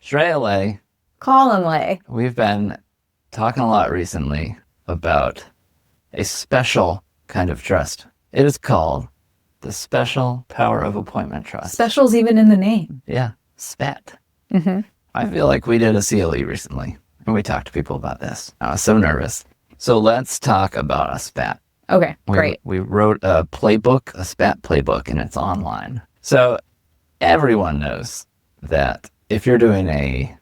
Shreya, Colin and Shreya. we've been talking a lot recently about a special kind of trust. It is called the Special Power of Appointment Trust. Special's even in the name. Yeah, SPAT. Mm-hmm. I feel like we did a CLE recently, and we talked to people about this. I was so nervous. So let's talk about a SPAT. Okay, great. We wrote a playbook, a SPAT playbook, and it's online. So everyone knows that if you're doing a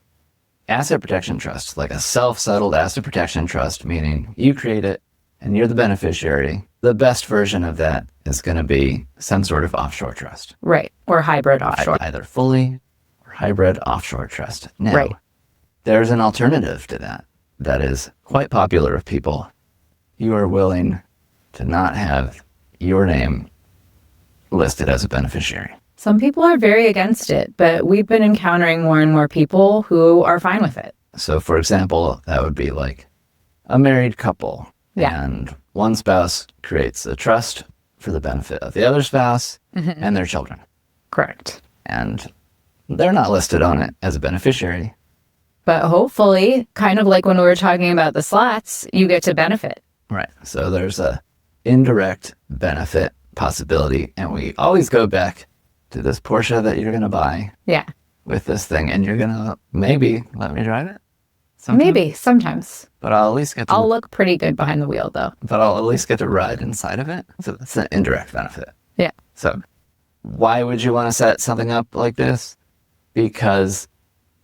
asset protection trust, like a self-settled asset protection trust, meaning you create it and you're the beneficiary, the best version of that is going to be some sort of offshore trust. Right, or hybrid offshore. Either fully or hybrid offshore trust. Now, Right. There's an alternative to that that is quite popular with people. You are willing to not have your name listed as a beneficiary. Some people are very against it, but we've been encountering more and more people who are fine with it. So, for example, that would be like a married couple. Yeah. And one spouse creates a trust for the benefit of the other spouse and their children. Correct. And they're not listed on it as a beneficiary. But hopefully, kind of like when we were talking about the slats, you get to benefit. Right. So there's a indirect benefit possibility. And we always go back to this Porsche that you're going to buy Yeah. with this thing. And you're going to maybe let me drive it. Sometime. Maybe, sometimes. But I'll at least get to I'll look pretty good behind the wheel, though. but I'll at least get to ride inside of it. So that's an indirect benefit. Yeah. So why would you want to set something up like this? Because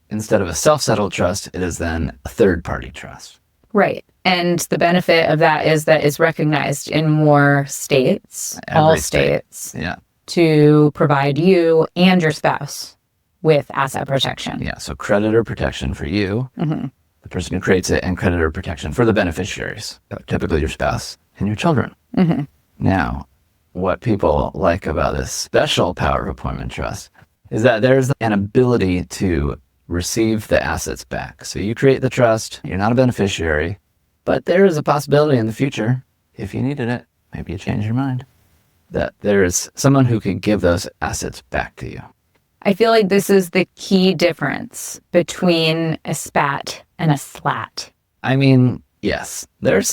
instead of a self-settled trust, it is then a third-party trust. Right. And the benefit of that is that it's recognized in more states, all Every state. states, Yeah. to provide you and your spouse with asset protection. Yeah. So creditor protection for you, the person who creates it, and creditor protection for the beneficiaries, typically your spouse and your children. Now, what people like about this special power of appointment trust is that there's an ability to receive the assets back. So you create the trust, you're not a beneficiary, but there is a possibility in the future, if you needed it, maybe you change your mind, that there is someone who can give those assets back to you. I feel like this is the key difference between a SPAT and a SLAT. I mean, yes, there's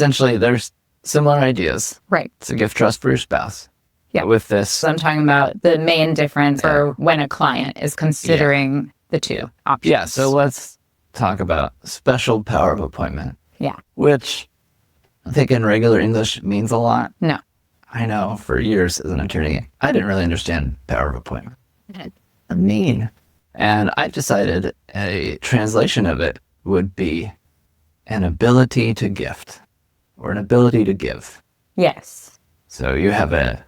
similar ideas. Right. It's a gift trust for your spouse. Yeah. But with this, So I'm talking about the main difference for when a client is considering the two options. yeah, so let's talk about special power of appointment, Yeah. which I think in regular English means a lot. No. I know for years as an attorney, I didn't really understand power of appointment. I mean, and I decided a translation of it would be an ability to gift or an ability to give. Yes. So you have a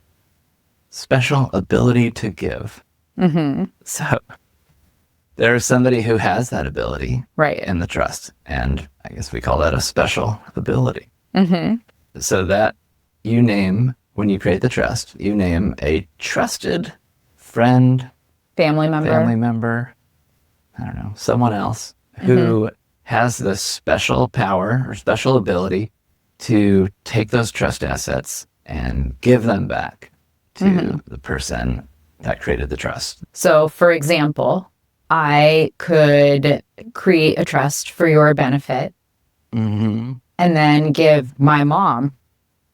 special ability to give. So there's somebody who has that ability Right. in the trust, and I guess we call that a special ability. So that you name, when you create the trust, you name a trusted friend, Family member. I don't know, someone else who has this special power or special ability to take those trust assets and give them back to the person that created the trust. So, for example, I could create a trust for your benefit and then give my mom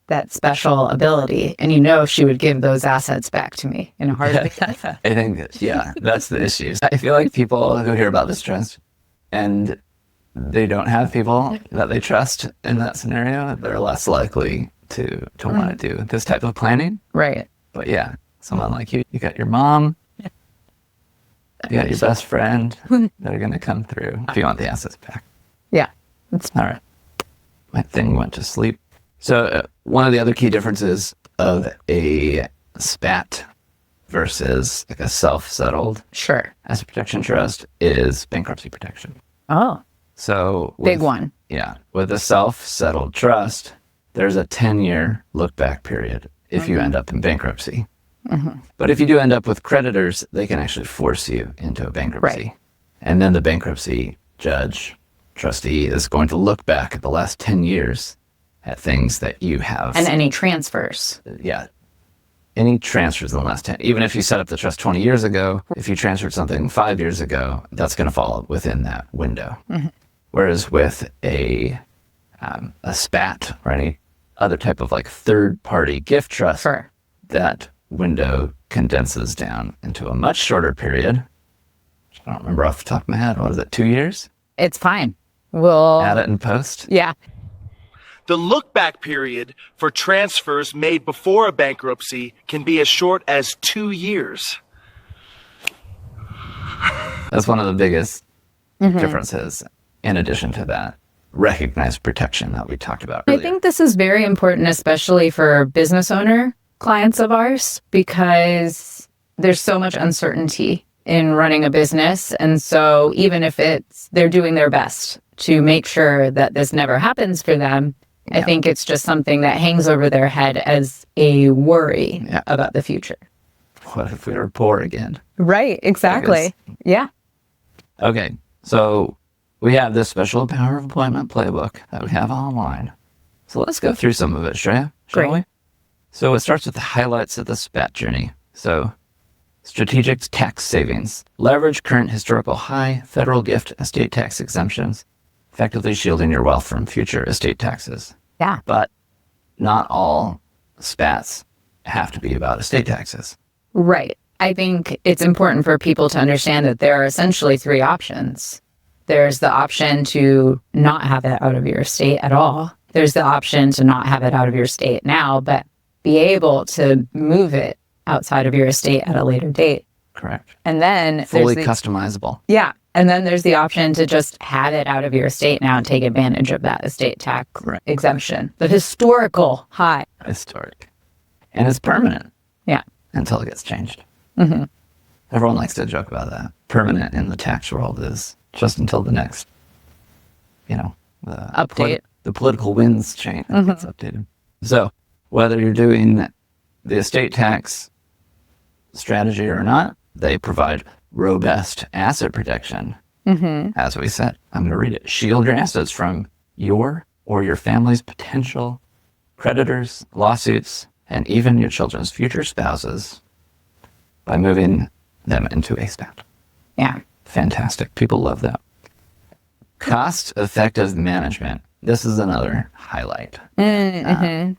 that special ability. And she would give those assets back to me in a heartbeat. I think, that's the issue. I feel like people who hear about this trust and they don't have people that they trust in that scenario, they're less likely to want to do this type of planning. Right. But yeah, someone like you got your mom, you got your best friend that are going to come through if you want the assets back. Yeah. All right. My thing went to sleep. So one of the other key differences of a SPAT versus like a self-settled Sure. asset protection trust is bankruptcy protection. Oh, So big one. Yeah. With a self-settled trust, there's a 10-year look-back period if you end up in bankruptcy. But if you do end up with creditors, they can actually force you into a bankruptcy. Right. And then the bankruptcy judge, trustee, is going to look back at the last 10 years at things that you have. And any transfers. Yeah. any transfers in the last 10, even if you set up the trust 20 years ago, if you transferred something 5 years ago, that's going to fall within that window. Whereas with a SPAT or any other type of like third-party gift trust, Sure. that window condenses down into a much shorter period. I don't remember off the top of my head. What is it, 2 years? It's fine. We'll Add it in post? Yeah. The look-back period for transfers made before a bankruptcy can be as short as 2 years. That's one of the biggest differences, in addition to that recognized protection that we talked about earlier. I think this is very important, especially for business owner clients of ours, because there's so much uncertainty in running a business. And so even if they're doing their best to make sure that this never happens for them, I think it's just something that hangs over their head as a worry about the future. What if we were poor again? Right, exactly. Yeah. Okay, so we have this special power of appointment playbook that we have online. So let's go through some of it, Shreya, shall we? So it starts with the highlights of the SPAT journey. So strategic tax savings, leverage current historical high federal gift estate tax exemptions, effectively shielding your wealth from future estate taxes. Yeah. But not all SPATs have to be about estate taxes. Right. I think it's important for people to understand that there are essentially three options. There's the option to not have it out of your estate at all. There's the option to not have it out of your estate now, but be able to move it outside of your estate at a later date. Correct. And then fully customizable. Yeah. And then there's the option to just have it out of your estate now and take advantage of that estate tax exemption. The historical high. Historic. And it's permanent. Yeah. Until it gets changed. Everyone likes to joke about that. Permanent in the tax world is just until the next, update. The political winds change. It gets updated. So whether you're doing the estate tax strategy or not, they provide robust asset protection. As we said, I'm going to read it. Shield your assets from your or your family's potential creditors, lawsuits, and even your children's future spouses by moving them into a SPAT. Yeah. Fantastic. People love that. Cost-effective management. This is another highlight.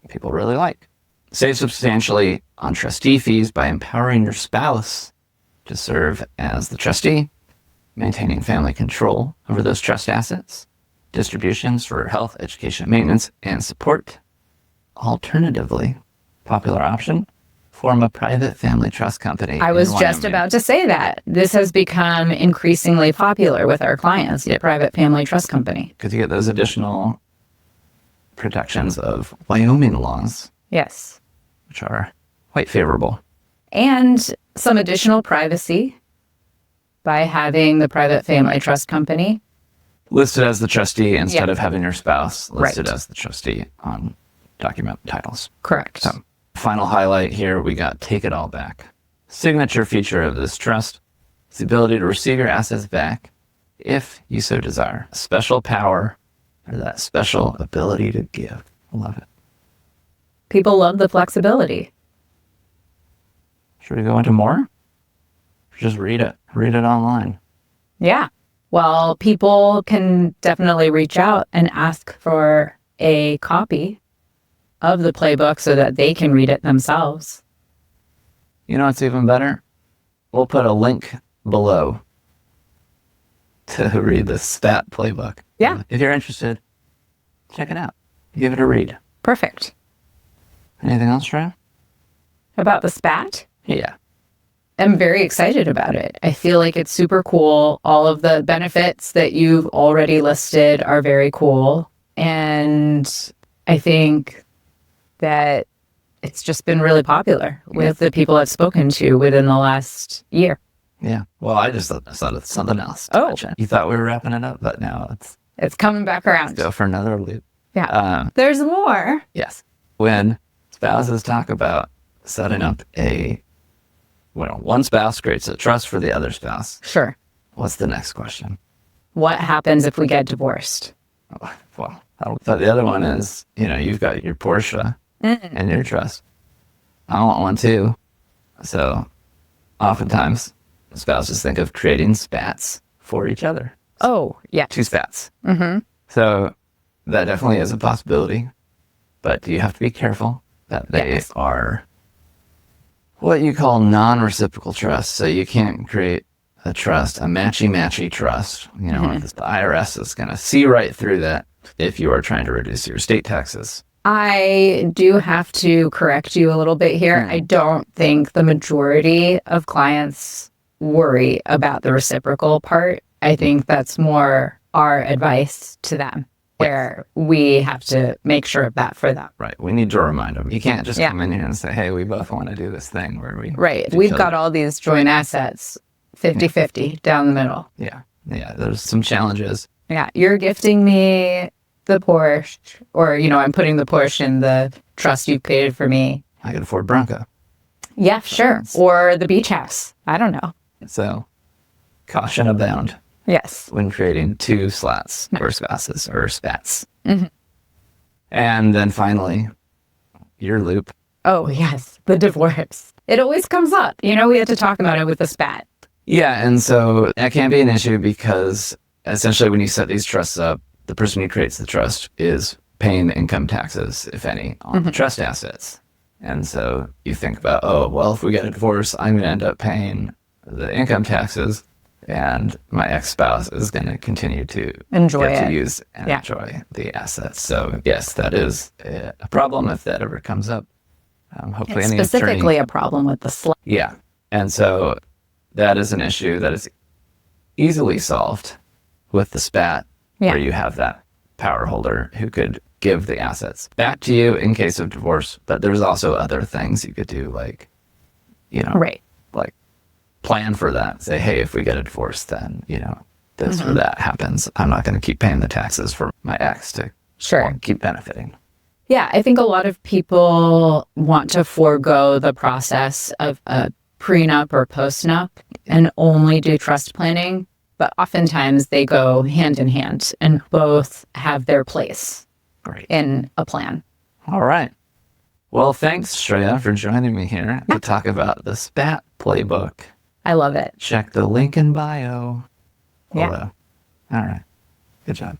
People really like. Save substantially on trustee fees by empowering your spouse to serve as the trustee, maintaining family control over those trust assets, distributions for health, education, maintenance, and support. Alternatively, popular option, form a private family trust company. I was just about to say that. This has become increasingly popular with our clients, the private family trust company. Because you get those additional protections of Wyoming laws. Yes. Which are quite favorable. And some additional privacy by having the private family trust company listed as the trustee instead of having your spouse listed as the trustee on document titles. Correct. So, final highlight here, we got take it all back. Signature feature of this trust is the ability to receive your assets back if you so desire. Special power or that special ability to give. I love it. People love the flexibility. Should we go into more? Just read it. Read it online. Yeah. Well, people can definitely reach out and ask for a copy of the playbook so that they can read it themselves. You know what's even better? We'll put a link below to read the SPAT Playbook. Yeah. If you're interested, check it out. Give it a read. Perfect. Anything else, Shreya? About the SPAT? Yeah. I'm very excited about it. I feel like it's super cool. All of the benefits that you've already listed are very cool. And I think that it's just been really popular with the people I've spoken to within the last year. Yeah. Well, I just thought of something else. You thought we were wrapping it up, but now it's coming back around. Let's go for another loop. Yeah. There's more. Yes. When spouses talk about setting up one spouse creates a trust for the other spouse. Sure. What's the next question? What happens if we get divorced? Well, I thought the other one is, you've got your Porsche and your trust. I want one too. So oftentimes spouses think of creating SPATs for each other. Oh, yeah. 2 SPATs. So that definitely is a possibility, but you have to be careful that they are what you call non-reciprocal trusts. So you can't create a trust, a matchy-matchy trust. You know, the IRS is going to see right through that if you are trying to reduce your estate taxes. I do have to correct you a little bit here. I don't think the majority of clients worry about the reciprocal part. I think that's more our advice to them, where we have to make sure of that for them. Right. We need to remind them. You can't just come in here and say, hey, we both want to do this thing where we... Right. We've got all these joint assets, 50-50 down the middle. Yeah. Yeah. There's some challenges. Yeah. You're gifting me the Porsche, or, you know, I'm putting the Porsche in the trust you created for me. I could afford Bronco. Yeah, sure. Or the beach house. I don't know. So caution abound. Yes. When creating 2 slats or spouses or SPATs. And then finally, your loop. Oh, yes. The divorce. It always comes up. You know, we had to talk about it with the SPAT. Yeah. And so that can be an issue because essentially when you set these trusts up, the person who creates the trust is paying income taxes, if any, on the trust assets. And so you think about, oh, well, if we get a divorce, I'm going to end up paying the income taxes, and my ex-spouse is going to continue to enjoy get it. to use and enjoy the assets. So yes, that is a problem if that ever comes up. Hopefully, it's any specifically attorney, a problem with the SLAT. Yeah, and so that is an issue that is easily solved with the SPAT, where you have that power holder who could give the assets back to you in case of divorce. But there's also other things you could do, like, you know, like plan for that. Say, hey, if we get a divorce, then, you know, this or that happens. I'm not going to keep paying the taxes for my ex to keep benefiting. Yeah, I think a lot of people want to forego the process of a prenup or postnup and only do trust planning. But oftentimes they go hand in hand and both have their place in a plan. All right. Well, thanks, Shreya, for joining me here to talk about the SPAT Playbook. I love it. Check the link in bio. Yeah. All right. Good job.